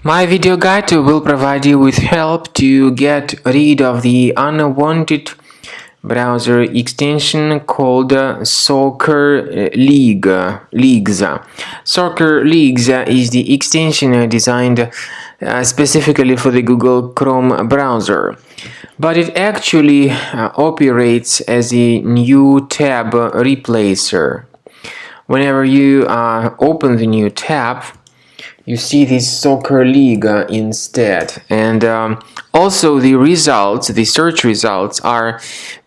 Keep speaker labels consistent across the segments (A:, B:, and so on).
A: My video guide will provide you with help to get rid of the unwanted browser extension called Soccer Leagues. Soccer Leagues is the extension designed specifically for the Google Chrome browser, but it actually operates as a new tab replacer. Whenever you open the new tab, you see this soccer league instead, and also the search results are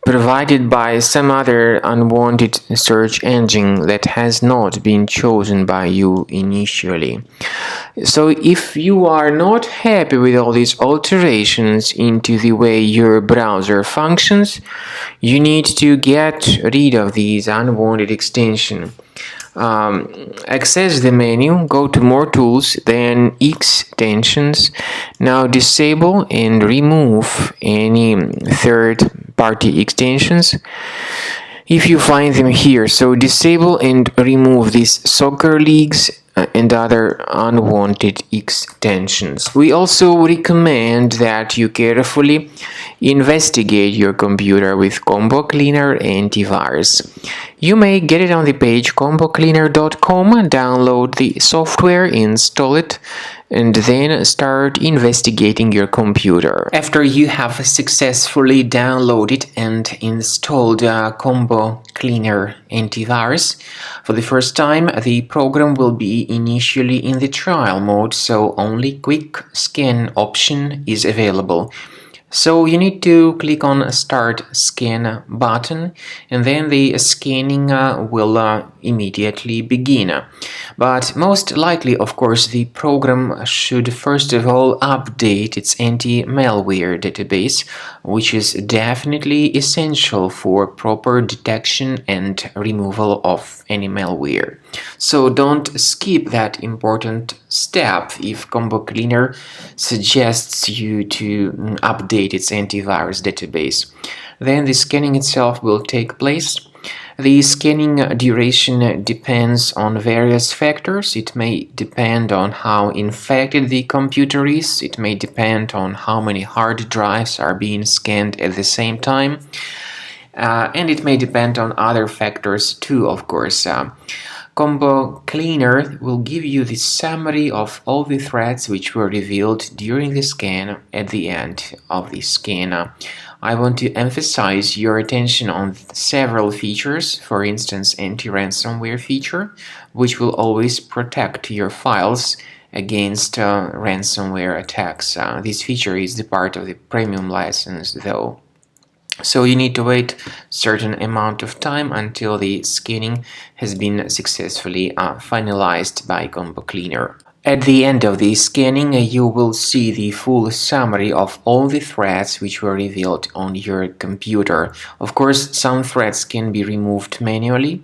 A: provided by some other unwanted search engine that has not been chosen by you initially. So if you are not happy with all these alterations into the way your browser functions, you need to get rid of these unwanted extensions. Access the menu, go to more tools, then extensions. Now disable and remove any third-party extensions if you find them here. So disable and remove these soccer leagues and other unwanted extensions. We also recommend that you carefully investigate your computer with Combo Cleaner Antivirus. You may get it on the page combocleaner.com, download the software, install it, and then start investigating your computer. After you have successfully downloaded and installed Combo Cleaner Antivirus, for the first time, the program will be initially in the trial mode, so only quick scan option is available. So you need to click on Start Scan button, and then the scanning will immediately begin. But most likely, of course, the program should first of all update its anti-malware database, which is definitely essential for proper detection and removal of any malware. So don't skip that important step if Combo Cleaner suggests you to update its antivirus database. Then the scanning itself will take place. The scanning duration depends on various factors. It may depend on how infected the computer is. It may depend on how many hard drives are being scanned at the same time. And it may depend on other factors too, of course. Combo Cleaner will give you the summary of all the threats which were revealed during the scan at the end of the scan. I want to emphasize your attention on several features, for instance, anti-ransomware feature, which will always protect your files against ransomware attacks. This feature is the part of the premium license, though. So you need to wait a certain amount of time until the scanning has been successfully finalized by Combo Cleaner. At the end of the scanning, you will see the full summary of all the threats which were revealed on your computer. Of course, some threats can be removed manually.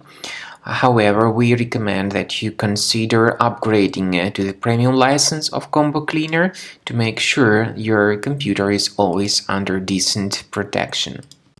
A: However, we recommend that you consider upgrading to the premium license of Combo Cleaner to make sure your computer is always under decent protection.